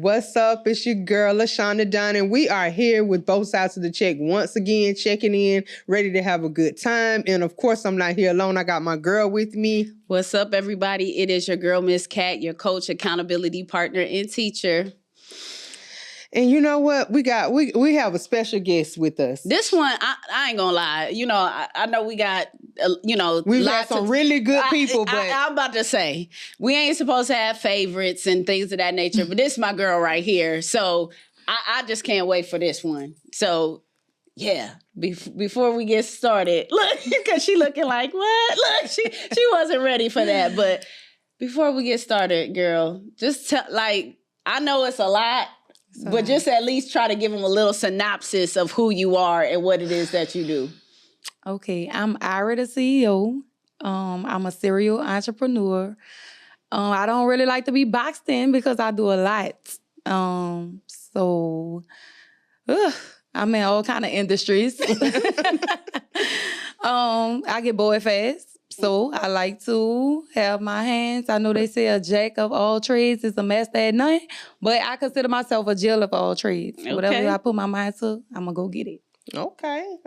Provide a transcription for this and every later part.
What's up? It's your girl, LaShonda Dunn, and we are here with both sides of the check once again, checking in, ready to have a good time. And of course, I'm not here alone. I got my girl with me. What's up, everybody? It is your girl, Miss Cat, your coach, accountability partner, and teacher. And you know what? We have a special guest with us. This one, I ain't gonna lie. You know, I know we got, we've had some really good people, but I'm about to say, we ain't supposed to have favorites and things of that nature, but this is my girl right here. So I just can't wait for this one. So yeah, before we get started, look, because she looking like, what? Look, she wasn't ready for that. But before we get started, girl, just tell, I know it's a lot, but just at least try to give them a little synopsis of who you are and what it is that you do. Okay, I'm Ira, the CEO. I'm a serial entrepreneur. I don't really like to be boxed in because I do a lot. I'm in all kind of industries. I get bored fast. So I like to have my hands. I know they say a jack of all trades is a master at none, but I consider myself a jill of all trades. Okay. Whatever I put my mind to, I'm going to go get it. Okay.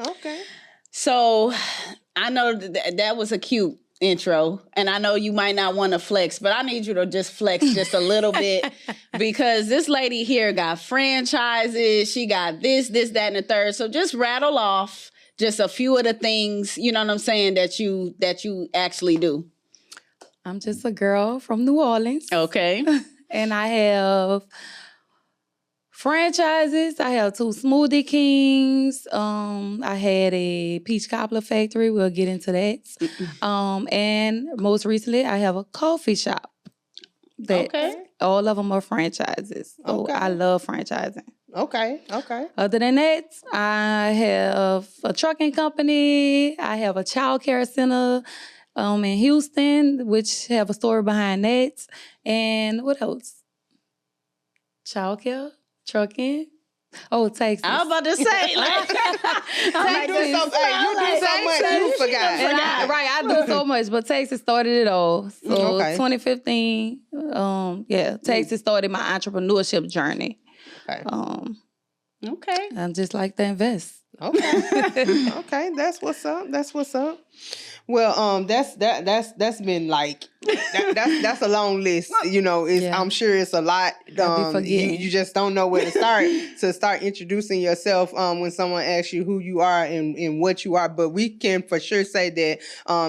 So I know that was a cute intro, and I know you might not want to flex, but I need you to just flex just a little bit because this lady here got franchises. She got this, that, and the third. So just rattle off just a few of the things, you know what I'm saying, that you actually do. I'm just a girl from New Orleans. Okay. And I have franchises. I have 2 Smoothie Kings. I had a peach cobbler factory. We'll get into that. And most recently, I have a coffee shop. All of them are franchises. So I love franchising. Okay. Other than that, I have a trucking company. I have a child care center in Houston, which have a story behind that. And what else? Child care, trucking. Oh, Texas. I was about to say, you do so much, you forgot. I do so much, but Texas started it all. So 2015, Texas started my entrepreneurship journey. Okay. I just like to invest. Okay. That's what's up. Well, that's been that's a long list. You know, I'm sure it's a lot. You just don't know where to start introducing yourself when someone asks you who you are and what you are. But we can for sure say that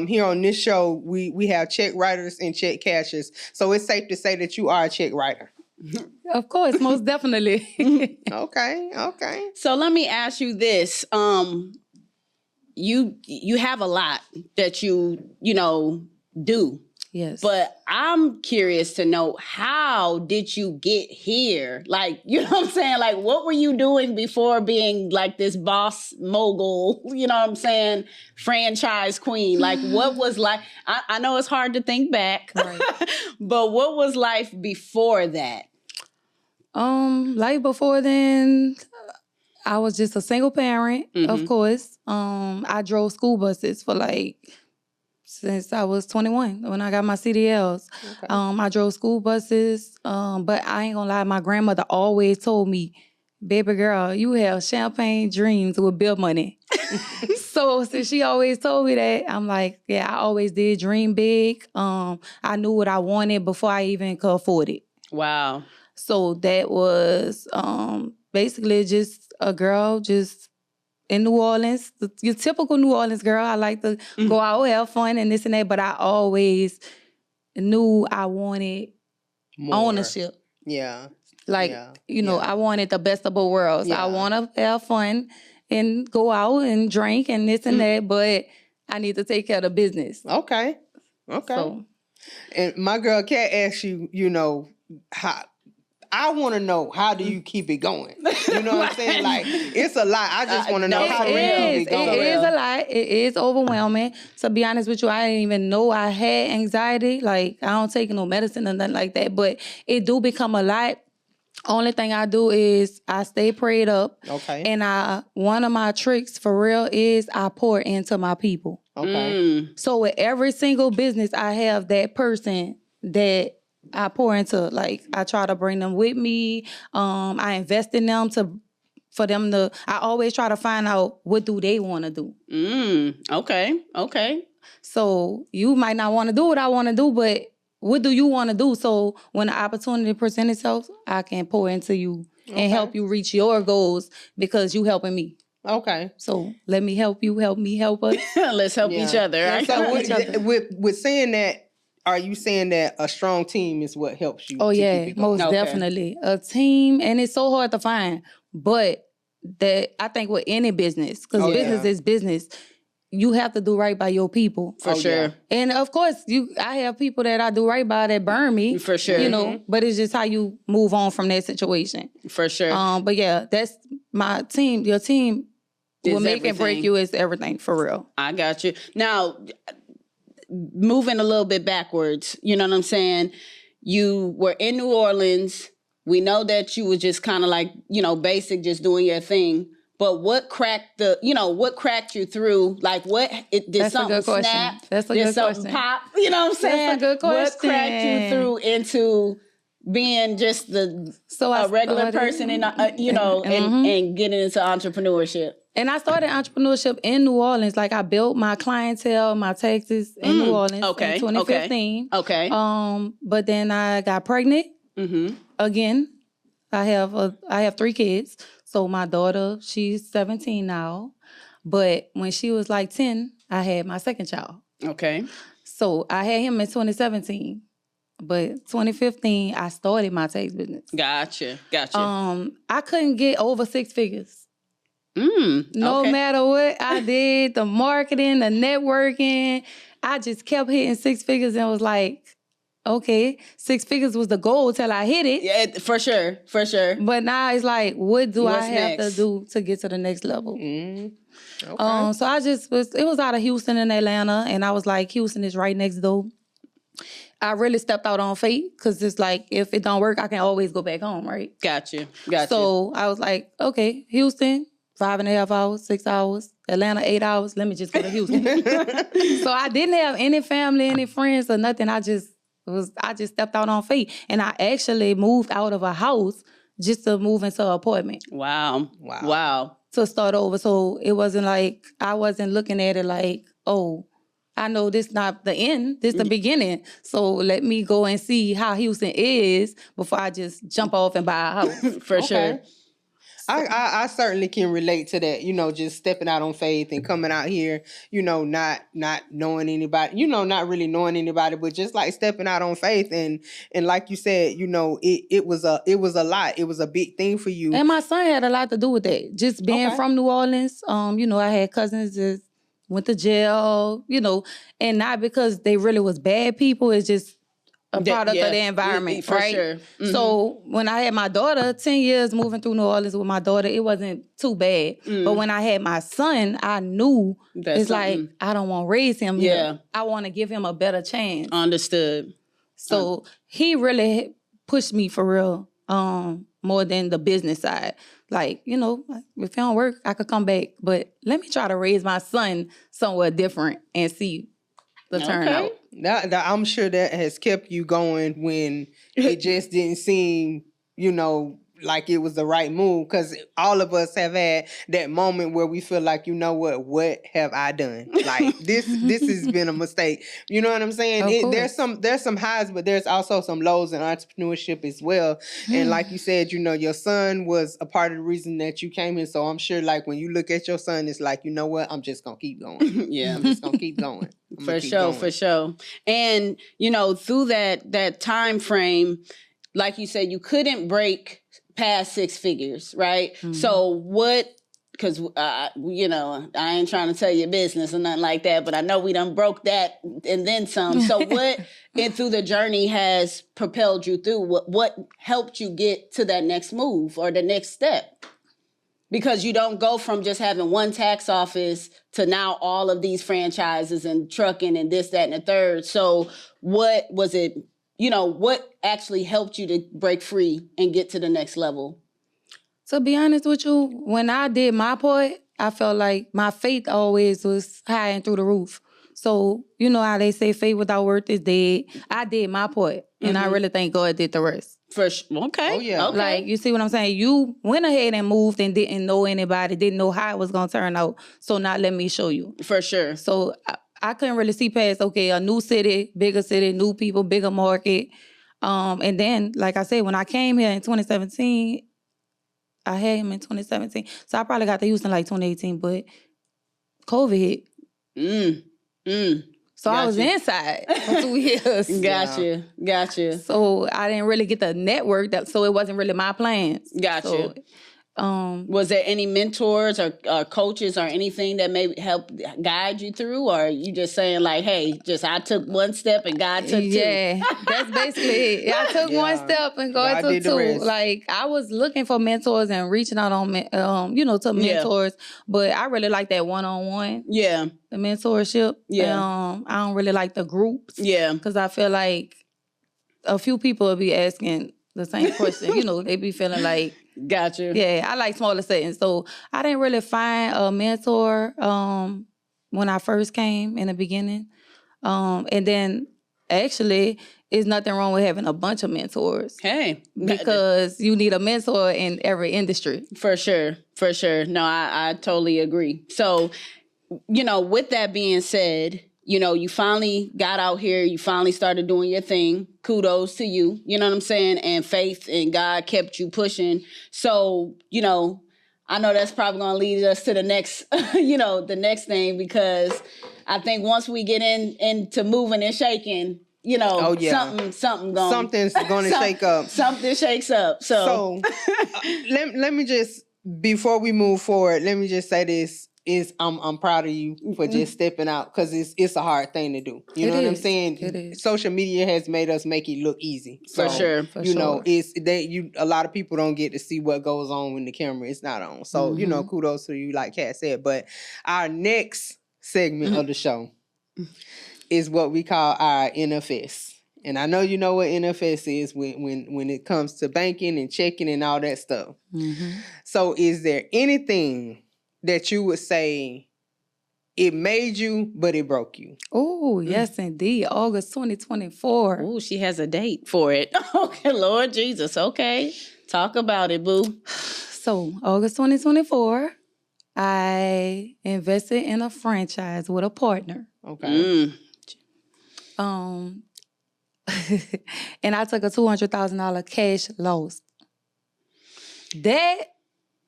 here on this show we have check writers and check cashers. So it's safe to say that you are a check writer. Of course, most definitely. Okay. So let me ask you this. You have a lot that you do. Yes. But I'm curious to know, how did you get here? Like, you know what I'm saying? Like, what were you doing before being like this boss mogul, you know what I'm saying, franchise queen? Like, what was like, I know it's hard to think back, right. But what was life before that? Life before then, I was just a single parent, of course. I drove school buses for since I was 21 when I got my CDLs. Okay. I drove school buses, but I ain't gonna lie, my grandmother always told me, baby girl, you have champagne dreams with bill money. So since she always told me that, I'm like, yeah, I always did dream big. I knew what I wanted before I even could afford it. Wow. So that was basically just a girl just in New Orleans, your typical New Orleans girl. I like to go out, have fun and this and that, but I always knew I wanted ownership. Yeah. I wanted the best of both worlds. Yeah. I want to have fun and go out and drink and this and that, but I need to take care of the business. Okay. So. And my girl Kat asked you, how... I want to know, how do you keep it going? You know what I'm saying? Like, it's a lot. I just want to know how do you keep it going. It is a lot. It is overwhelming. To be honest with you, I didn't even know I had anxiety. Like, I don't take no medicine or nothing like that. But it do become a lot. Only thing I do is I stay prayed up. Okay. And one of my tricks for real is I pour into my people. Okay. So with every single business, I have that person that I pour into, like, I try to bring them with me. I invest in them for them to, I always try to find out what do they want to do. Okay. So you might not want to do what I want to do, but what do you want to do? So when the opportunity presents itself, I can pour into you and help you reach your goals because you helping me. Okay. So let me help you, help me, help us. Let's help each other. Right? So with saying that, are you saying that a strong team is what helps you? Oh, to yeah, keep it going? most definitely. A team, and it's so hard to find. But that I think with any business, because business is business, you have to do right by your people. For sure. Yeah. And of course, I have people that I do right by that burn me. For sure. You know, but it's just how you move on from that situation. For sure. But yeah, that's my team. Your team will make and break you is everything, for real. I got you. Now, moving a little bit backwards, you know what I'm saying? You were in New Orleans. We know that you were just kind of like, basic, just doing your thing. But what cracked you through? Like, did something snap? That's a did good something question. pop? You know what I'm saying? That's a good question. What cracked you through into being just a regular person and getting into entrepreneurship? And I started entrepreneurship in New Orleans. Like, I built my clientele, my taxes in New Orleans in 2015. Okay. But then I got pregnant. Again. I have 3 kids. So my daughter, she's 17 now. But when she was like 10, I had my second child. Okay. So I had him in 2017. But 2015, I started my tax business. Gotcha. I couldn't get over 6 figures. No okay. matter what I did, the marketing, the networking, I just kept hitting 6 figures and was like, okay, 6 figures was the goal till I hit it. Yeah, for sure. But now it's like, what do I have next? to do to get to the next level? Okay. So it was out of Houston and Atlanta, and I was like, Houston is right next door. I really stepped out on faith because it's like, if it don't work, I can always go back home, right? Gotcha. So I was like, okay, Houston, 5.5 hours, 6 hours. Atlanta, 8 hours. Let me just go to Houston. So I didn't have any family, any friends or nothing. I just stepped out on faith. And I actually moved out of a house just to move into an apartment. Wow. To start over. So it wasn't like, I wasn't looking at it like, oh, I know this not the end, this the beginning. So let me go and see how Houston is before I just jump off and buy a house. For sure. I certainly can relate to that, just stepping out on faith and coming out here, not knowing anybody, not really knowing anybody, but just like stepping out on faith. And like you said, it was a lot. It was a big thing for you. And my son had a lot to do with that. Just being from New Orleans, I had cousins that went to jail, and not because they really was bad people. It's just a product of the environment, for right? Sure. Mm-hmm. So when I had my daughter, 10 years moving through New Orleans with my daughter, it wasn't too bad. But when I had my son, I knew it's like, I don't want to raise him here. I want to give him a better chance. Understood. So he really pushed me for real, more than the business side. Like, if it don't work, I could come back. But let me try to raise my son somewhere different and see the turnout. I'm sure that has kept you going when it just didn't seem, like it was the right move. Because all of us have had that moment where we feel like, what have I done? Like this has been a mistake. You know what I'm saying? There's some highs, but there's also some lows in entrepreneurship as well. And like you said, your son was a part of the reason that you came here. So I'm sure like when you look at your son, it's like, I'm just gonna keep going. I'm just gonna keep going. For sure. And, through that time frame, like you said, you couldn't break past 6 figures, right? Mm-hmm. So because, I ain't trying to tell you business or nothing like that, but I know we done broke that and then some. So what, and through the journey has propelled you through? What helped you get to that next move or the next step? Because you don't go from just having one tax office to now all of these franchises and trucking and this, that, and the third. So what was it, what actually helped you to break free and get to the next level? To be honest with you, when I did my part, I felt like my faith always was high and through the roof. So, you know how they say faith without work is dead. I did my part, and I really think God did the rest. For sure. Okay. Oh, yeah. Okay. Like, you see what I'm saying? You went ahead and moved and didn't know anybody, didn't know how it was going to turn out. So now let me show you. For sure. So I couldn't really see past, okay, a new city, new people, bigger market. And then, like I said, when I came here in 2017, I had him in 2017. So I probably got to Houston like 2018, but COVID hit. So I was inside for 2 years. Gotcha. So I didn't really get the network, so it wasn't really my plans. Gotcha. So, was there any mentors or coaches or anything that maybe help guide you through, or are you just saying like, hey, I took one step and God took two? Yeah, that's basically it. I took one step and God took two. Like, I was looking for mentors and reaching out on, to mentors, but I really like that one-on-one. Yeah. The mentorship. Yeah. I don't really like the groups. Yeah. Because I feel like a few people will be asking the same question. They be feeling like, Gotcha. Yeah, I like smaller settings. So I didn't really find a mentor when I first came in the beginning. And then actually, there's nothing wrong with having a bunch of mentors. Hey. Because you need a mentor in every industry. For sure. No, I totally agree. So, with that being said, you finally got out here, you finally started doing your thing. Kudos to you, you know what I'm saying? And faith in God kept you pushing. So, I know that's probably going to lead us to the next, the next thing, because I think once we get into moving and shaking, something's going to shake up. Something shakes up. So let me just, before we move forward, let me just say this. I'm proud of you for just stepping out, because it's a hard thing to do. You know what I'm saying? It is. Social media has made us make it look easy. For sure. A lot of people don't get to see what goes on when the camera is not on. So, kudos to you, like Kat said. But our next segment of the show is what we call our NFS. And I know you know what NFS is when it comes to banking and checking and all that stuff. Mm-hmm. So is there anything that you would say it made you, but it broke you? Oh, yes, indeed. August 2024. Oh, she has a date for it. Okay, Lord Jesus. Okay. Talk about it, boo. So, August 2024, I invested in a franchise with a partner. Okay. And I took a $200,000 cash loss. That,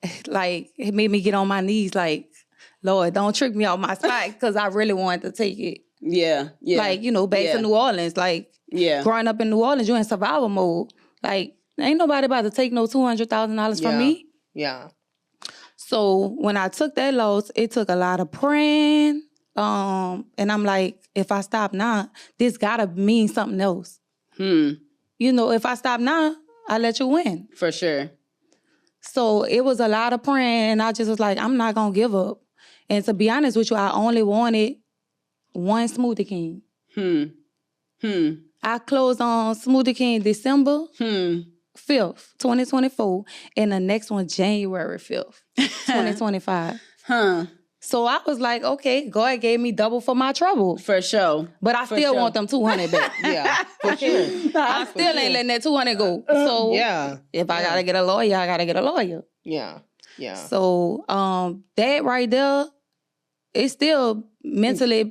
it made me get on my knees, Lord, don't trick me off my spot, because I really wanted to take it. Yeah. Back to New Orleans. Growing up in New Orleans, you're in survival mode. Ain't nobody about to take no $200,000 from me. Yeah. So when I took that loss, it took a lot of praying. And I'm like, if I stop now, this gotta mean something else. If I stop now, I let you win. For sure. So it was a lot of praying, and I just was like, I'm not gonna give up. And to be honest with you, I only wanted one Smoothie King. I closed on Smoothie King December 5th, 2024, and the next one January 5th, 2025. So I was like, okay, God gave me double for my trouble. For sure. But I still want them 200 back. Yeah, for sure. I still ain't letting that 200 go. So if I gotta get a lawyer, I gotta get a lawyer. Yeah. So that right there, it still mentally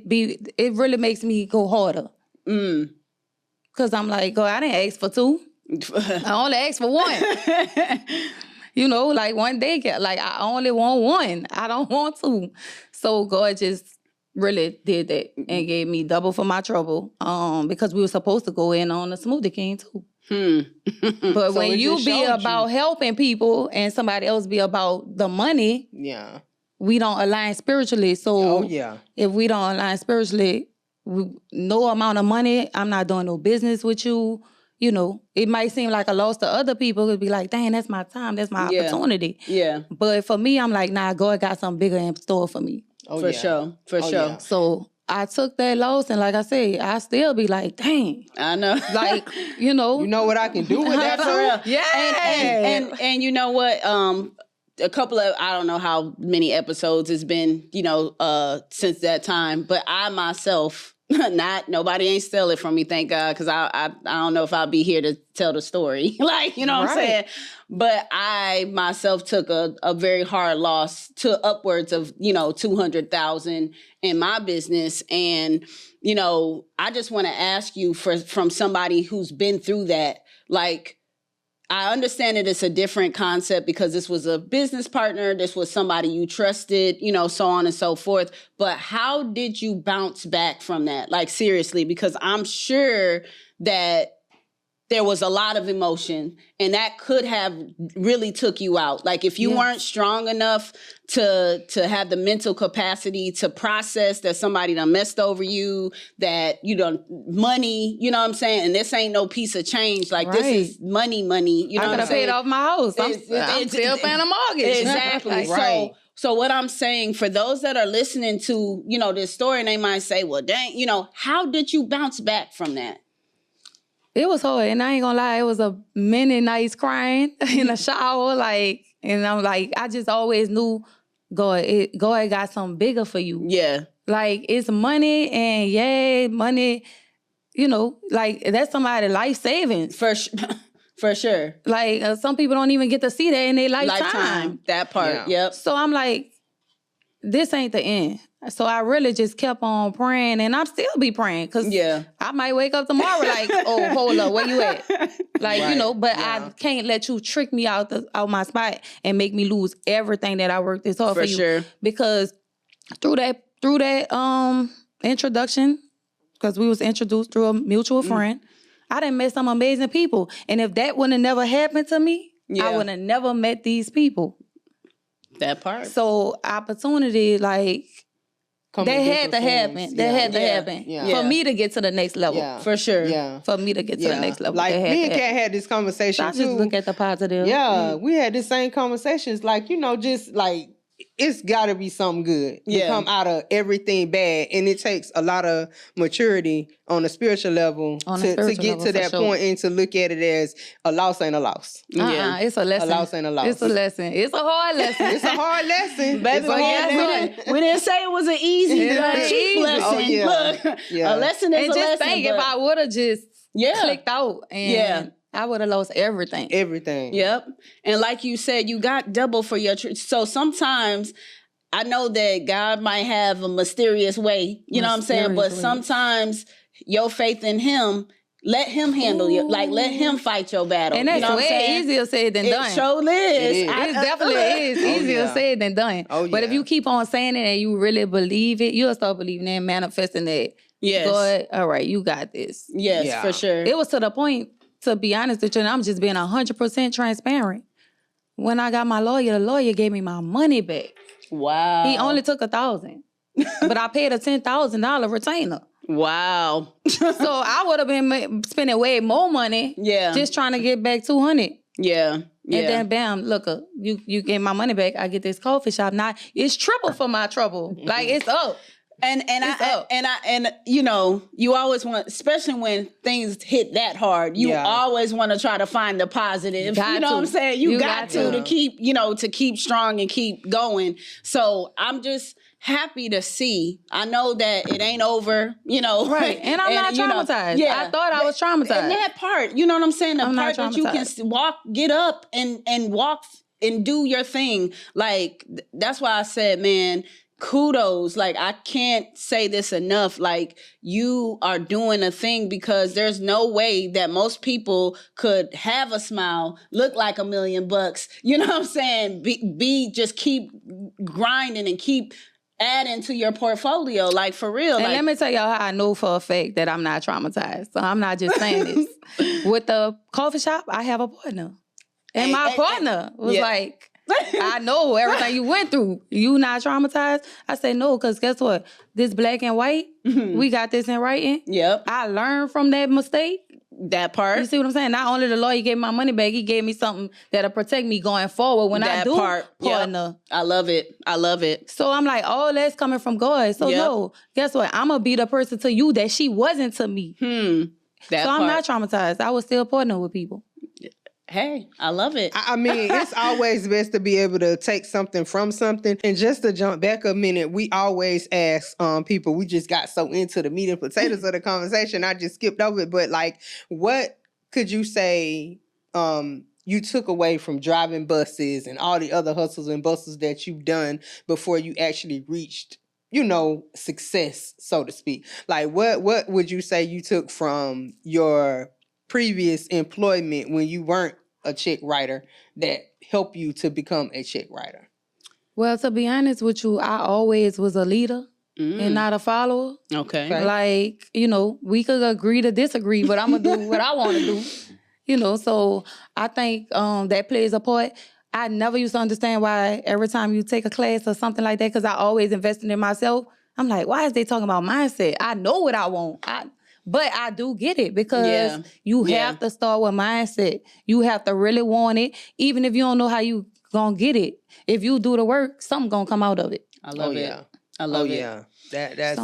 it really makes me go harder. Because I'm like, God, I didn't ask for two. I only asked for one. One day, I only want one. I don't want two. So God just really did that and gave me double for my trouble. Because we were supposed to go in on the Smoothie King too. But when you be about helping people and somebody else be about the money, we don't align spiritually. So if we don't align spiritually, no amount of money, I'm not doing no business with you. It might seem like a loss to other people. It'd be like, dang, that's my time. That's my opportunity. Yeah. But for me, I'm like, nah, God got something bigger in store for me. For sure. Yeah. So I took that loss, and like I said, I still be like, dang. I know. You know what I can do with that, for real? Yeah. And you know what? a couple of, I don't know how many episodes it's been, since that time, but I myself, nobody ain't steal it from me, thank God, because I don't know if I'll be here to tell the story. Like, you know what I'm saying? But I myself took a very hard loss to upwards of, 200,000 in my business. And, I just want to ask you from somebody who's been through that, like, I understand that it's a different concept because this was a business partner. This was somebody you trusted, so on and so forth. But how did you bounce back from that? Like, seriously, because I'm sure that there was a lot of emotion and that could have really took you out. Like, if you weren't strong enough to have the mental capacity to process that somebody done messed over you, that money, you know what I'm saying? And this ain't no piece of change. Like, this is money, you know I what I'm saying? I paid off my house. I'm still paying a mortgage. Exactly. Right. So what I'm saying, for those that are listening to, this story, and they might say, well, dang, how did you bounce back from that? It was hard, and I ain't gonna lie, it was a many nights crying in the shower, and I'm like, I just always knew God got something bigger for you. Yeah. Like, it's money, and money, that's somebody's life savings. For sure. Like, some people don't even get to see that in their lifetime. That part, yep. So I'm like, this ain't the end. So I really just kept on praying, and I'm still be praying, because I might wake up tomorrow like, oh, hold up, where you at? Like, but I can't let you trick me out my spot and make me lose everything that I worked this hard for you. Sure. Because through that introduction, because we was introduced through a mutual friend, I done met some amazing people. And if that wouldn't have never happened to me, I would have never met these people. That part. So opportunity, like, that had to happen. That had to happen for me to get to the next level. Yeah. For sure. Yeah. For me to get to the next level. Like, me and Kat had this conversation I too. just look at the positive. Yeah, we had the same conversations. Like, just like, it's got to be something good to come out of everything bad. And it takes a lot of maturity on a spiritual level to get to that point and to look at it as a loss ain't a loss. It's a lesson. A loss ain't a loss. It's a lesson. It's a hard lesson. It's a hard lesson. Baby, we didn't say it was an easy, cheap lesson. Oh, yeah. Look, a lesson is and a lesson. And just think, if I would have just clicked out, and I would have lost everything. Everything. Yep. And like you said, you got double for your so sometimes I know that God might have a mysterious way, you know what I'm saying? But sometimes your faith in him, let him handle you. Like, let him fight your battle. And that's way easier said than done. It sure is. It definitely is easier said than done. Oh, yeah. But if you keep on saying it and you really believe it, you'll start believing it and manifesting it. Yes. God, all right, you got this. Yes, for sure. It was to the point, to be honest with you, and I'm just being 100% transparent. When I got my lawyer, the lawyer gave me my money back. Wow. He only took $1,000, but I paid a $10,000 retainer. Wow. So I would have been spending way more money. Just trying to get back $200. Yeah. And then bam, look, you gave my money back. I get this coffee shop. Now it's triple for my trouble. Like, it's up. And you always want, especially when things hit that hard, you always want to try to find the positive. You know what I'm saying? You got to keep, to keep strong and keep going. So I'm just happy to see. I know that it ain't over, Right. And I'm not traumatized. I thought I was traumatized. And that part, you know what I'm saying? The part that you can get up and walk and do your thing. Like, that's why I said, man, kudos. Like, I can't say this enough. Like, you are doing a thing, because there's no way that most people could have a smile, look like $1 million bucks. You know what I'm saying? Just keep grinding and keep adding to your portfolio, like, for real. And let me tell y'all how I know for a fact that I'm not traumatized. So I'm not just saying this. With the coffee shop, I have a partner. And my partner was like, I know everything you went through. You not traumatized? I say no, because guess what? This black and white, we got this in writing. Yep. I learned from that mistake. That part. You see what I'm saying? Not only the lawyer gave me my money back, he gave me something that'll protect me going forward when I do partner. Yep. I love it. I love it. So I'm like, all that's coming from God. So no, guess what? I'm going to be the person to you that she wasn't to me. I'm not traumatized. I was still partner with people. Hey, I love it. I mean, it's always best to be able to take something from something. And just to jump back a minute, we always ask people, we just got so into the meat and potatoes of the conversation, I just skipped over it. But like, what could you say you took away from driving buses and all the other hustles and bustles that you've done before you actually reached, you know, success, so to speak? Like, what would you say you took from your previous employment when you weren't a check writer that helped you to become a check writer? Well, to be honest with you, I always was a leader and not a follower. Okay. Like, you know, we could agree to disagree, but I'm going to do what I want to do. You know, so I think that plays a part. I never used to understand why every time you take a class or something like that, because I always invested in myself. I'm like, why is they talking about mindset? I know what I want. But I do get it because you have to start with mindset. You have to really want it, even if you don't know how you gonna get it. If you do the work, something gonna come out of it. I love it. I love it. Yeah. That's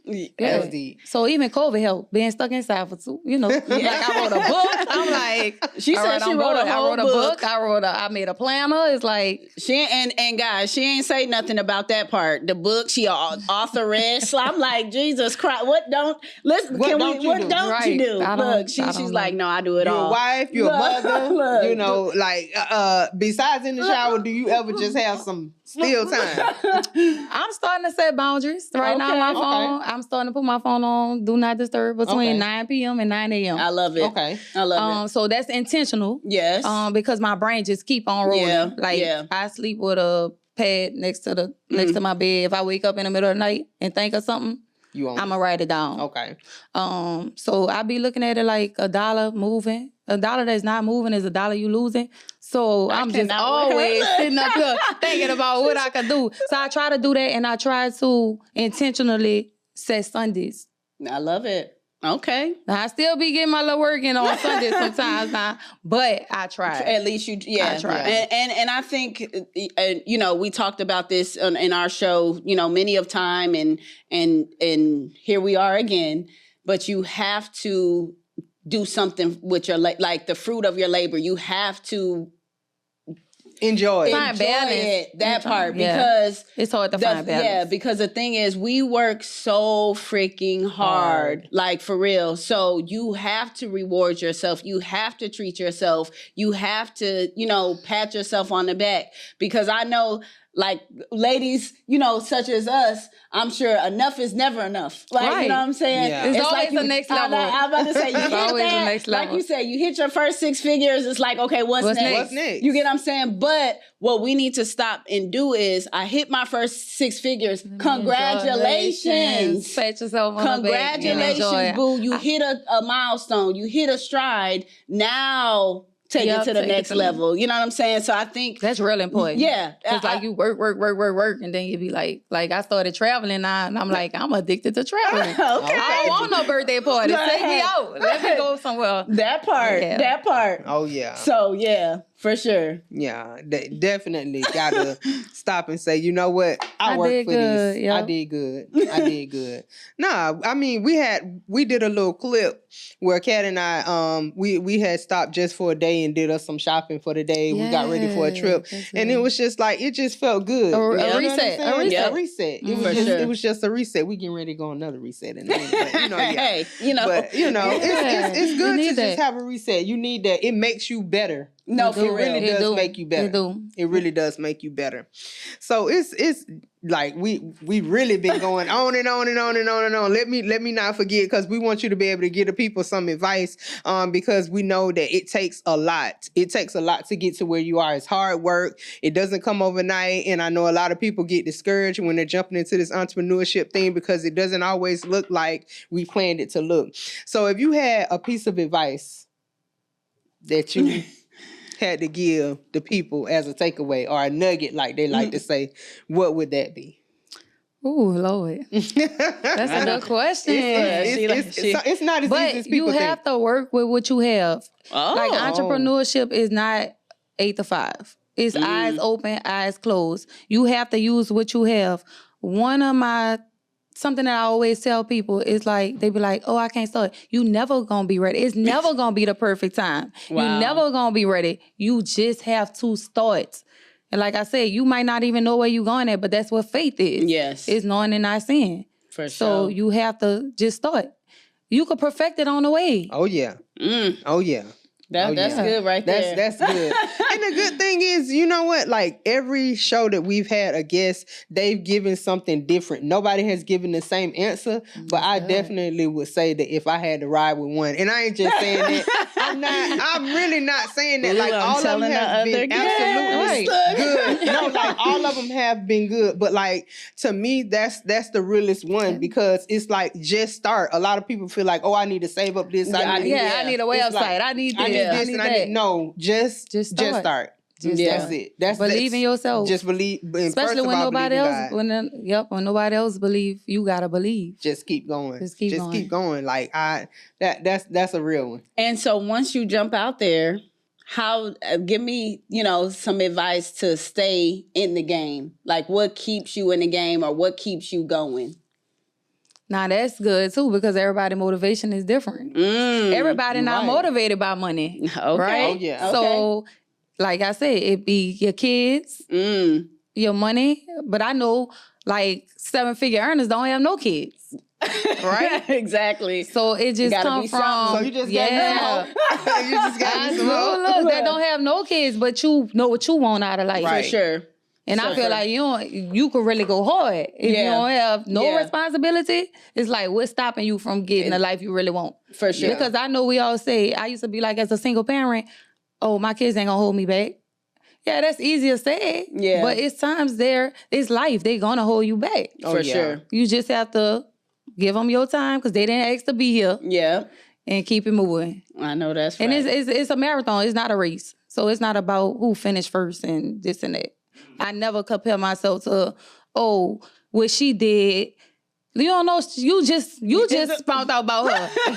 deep. That's deep. So even COVID helped, being stuck inside for two, you know. Like I wrote a book. I'm like, she said she wrote a whole book. I made a planner. It's like she and guys, she ain't say nothing about that part. The book, she authoress. So I'm like, Jesus Christ, what don't you do? Look, she's like, no, I do it all. You're a wife, you're a mother. You know, like besides in the shower, do you ever just have some still time? I'm starting to set boundaries right now on my phone. I'm starting to put my phone on do not disturb between 9 p.m. and 9 a.m. I love it. Okay. I love it. So that's intentional. Yes. Because my brain just keep on rolling. I sleep with a pad next to my bed. If I wake up in the middle of the night and think of something, I'm going to write it down. Okay. So I be looking at it like $1 moving. $1 that's not moving is $1 you losing. So I'm just always sitting up here thinking about what I could do. So I try to do that, and I try to intentionally set Sundays. I love it. Okay. Now, I still be getting my little work in on Sundays sometimes now, but I try. At least you, I try. And I think, you know, we talked about this in our show, you know, many of time, and here we are again. But you have to do something with your like the fruit of your labor. You have to enjoy that part because it's hard to find balance. Yeah, because the thing is, we work so freaking hard, like for real. So you have to reward yourself. You have to treat yourself. You have to, you know, pat yourself on the back, because I know, like, ladies, you know, such as us, I'm sure enough is never enough. Like, you know what I'm saying? Yeah. It's always the next level. I'm about to say, you hit always that, the next level. like you said, you hit your first 6 figures, it's like, okay, what's next? What's next? You get what I'm saying? But what we need to stop and do is, I hit my first 6 figures. Congratulations. Pat yourself on Congratulations, boo. You hit a milestone. You hit a stride. Now take it to the next level. You know what I'm saying? So I think that's really important. Yeah. It's like you work, and then you be like I started traveling now, and I'm like, I'm addicted to traveling. Okay. I don't want no birthday party. Take me out. Let me go somewhere. That part. Oh, yeah. So, yeah, for sure. Yeah, definitely got to stop and say, you know what? I worked for this. Yep. I did good. Nah, I mean, we did a little clip where Kat and I, we had stopped just for a day and did us some shopping for the day. We got ready for a trip. And it was just like, it just felt good. A reset. A reset. It was just a reset. We getting ready to go on another reset in a minute. But, you know, Hey, you know. But, you know, it's good to just have a reset. You need that. It makes you better. No, it really does make you better. It really does make you better. So it's like we really been going on and on and on and on and on. Let me not forget, because we want you to be able to give the people some advice, because we know that it takes a lot. It takes a lot to get to where you are. It's hard work. It doesn't come overnight. And I know a lot of people get discouraged when they're jumping into this entrepreneurship thing, because it doesn't always look like we planned it to look. So if you had a piece of advice that you had to give the people as a takeaway, or a nugget, like they like to say, what would that be? Ooh, Lord. That's a good question. It's not as easy as people think. You have to work with what you have. Like, entrepreneurship is not 8 to 5. It's eyes open, eyes closed. You have to use what you have. One of my something that I always tell people is like, they be like, oh, I can't start. You never gonna be ready. It's never gonna be the perfect time. Wow. You never gonna be ready. You just have to start. And like I said, you might not even know where you're going at, but that's what faith is. Yes. It's knowing and not seeing. For sure. So you have to just start. You could perfect it on the way. Oh, yeah. Oh, yeah. That's good right there. That's good. And the good thing is, you know what? Like every show that we've had a guest, they've given something different. Nobody has given the same answer, but I definitely would say that if I had to ride with one, and I ain't just saying that, I'm really not saying that. Like all of them have been absolutely good. No, like all of them have been good. But like to me, that's the realest one because it's like just start. A lot of people feel like, oh, I need to save up this. I need a website. Like, I need this. I need that. No, just start. That's it. Believe in yourself. Just believe. Especially when nobody else. When nobody else believe, you gotta believe. Just keep going. Just keep going. Like that's a real one. And so once you jump out there, give me some advice to stay in the game. Like what keeps you in the game, or what keeps you going? Now that's good too because everybody's motivation is different. Everybody not motivated by money, okay. right? Oh, yeah. Okay. So, like I said, it be your kids, your money. But I know, like 7-figure earners don't have no kids, right? Exactly. So it just comes from. So you just got you just got look, that don't have no kids, but you know what you want out of life, right. For sure. And I feel like you could really go hard. If you don't have no responsibility, it's like, what's stopping you from getting the life you really want? For sure. Because I know we all say, I used to be like, as a single parent, oh, my kids ain't gonna hold me back. Yeah, that's easier said. Yeah. But it's times it's life. They gonna hold you back. For sure. You just have to give them your time because they didn't ask to be here. Yeah. And keep it moving. I know that's right. And it's a marathon. It's not a race. So it's not about who finished first and this and that. I never compare myself to, what she did. You don't know. You just found out about her. I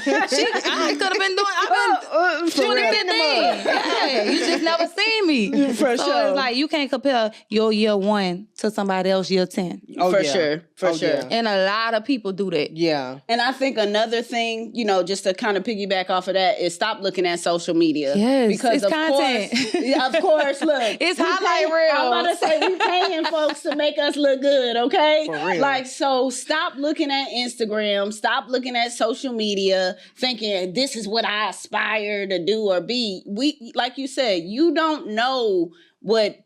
could have been doing. I've been 2015. Yeah, you just never seen me. For sure. It's like you can't compare your year 1 to somebody else year 10. For sure. Yeah. And a lot of people do that. Yeah. And I think another thing, just to kind of piggyback off of that, is stop looking at social media. Yes, because it's content. Of course, look, it's highlight reels. I'm about to say we paying folks to make us look good, okay? For real. Like, so stop looking at Instagram, stop looking at social media, thinking this is what I aspire to do or be. We, like you said, you don't know what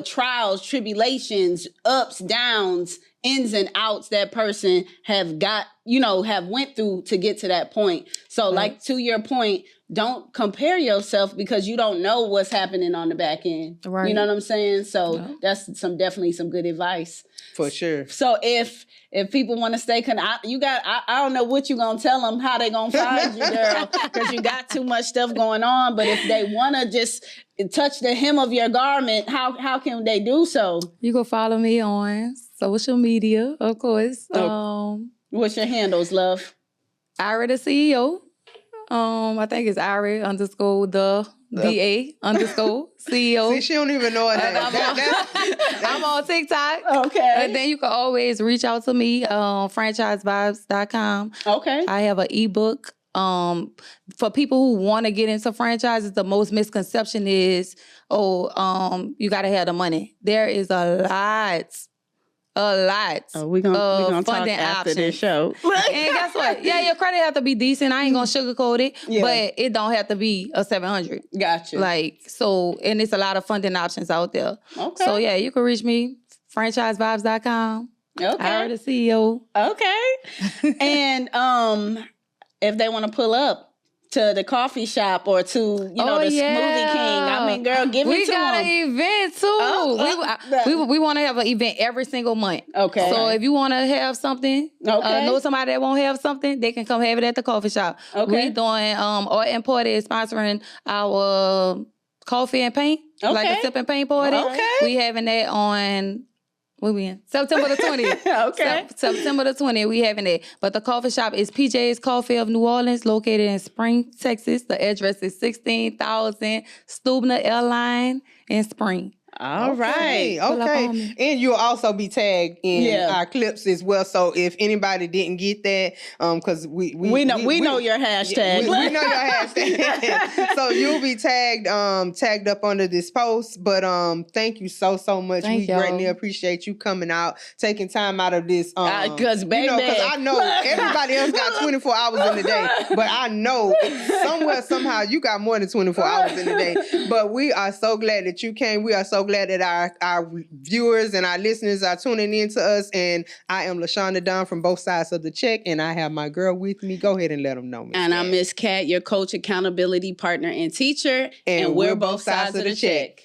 trials, tribulations, ups, downs, ins and outs that person have went through to get to that point. So like to your point, don't compare yourself because you don't know what's happening on the back end. Right. You know what I'm saying? So that's definitely some good advice. For sure. So if people want to stay I don't know what you're going to tell them, how they going to find you, girl, because you got too much stuff going on. But if they want to just touch the hem of your garment, how can they do so? You can follow me on social media, of course. What's your handles, love? Ira the CEO. I think it's Ira _ the DA _ CEO. See, she don't even know it. I'm on TikTok. Okay. And then you can always reach out to me on franchisevibes.com. Okay. I have an ebook. For people who want to get into franchises, the most misconception is, you got to have the money. There is a lot. We're gonna talk after this show. And guess what? Yeah, your credit have to be decent. I ain't gonna sugarcoat it, but it don't have to be a 700. Gotcha. And it's a lot of funding options out there. Okay. So yeah, you can reach me, franchisevibes.com. Okay. I the CEO. Okay. And if they want to pull up to the coffee shop or to, the Smoothie King. I mean, girl, give it to them. We got an event, too. We want to have an event every single month. Okay. So if you want to have something, know somebody that won't have something, they can come have it at the coffee shop. Okay. We doing, Art and Party is sponsoring our coffee and paint, like a sip and paint party. Okay. We having that on... When we in? September the 20th. Okay. September the 20th, we having it. But the coffee shop is PJ's Coffee of New Orleans, located in Spring, Texas. The address is 16,000 Stubner Airline in Spring. All right. Okay. And you'll also be tagged in our clips as well. So if anybody didn't get that, because we know your hashtag. We know your hashtag. So you'll be tagged up under this post. But thank you so much. We greatly appreciate you coming out, taking time out of this. Because baby, because I know everybody else got 24 hours in the day, but I know somewhere somehow you got more than 24 hours in the day. But we are so glad that you came. We are so glad that our viewers and our listeners are tuning in to us. And I am LaShonda Dunn from Both Sides of the Check, and I have my girl with me. Go ahead and let them know, Miss And I'm Miss Kat, your coach, accountability partner, and teacher. And we're both sides of the check.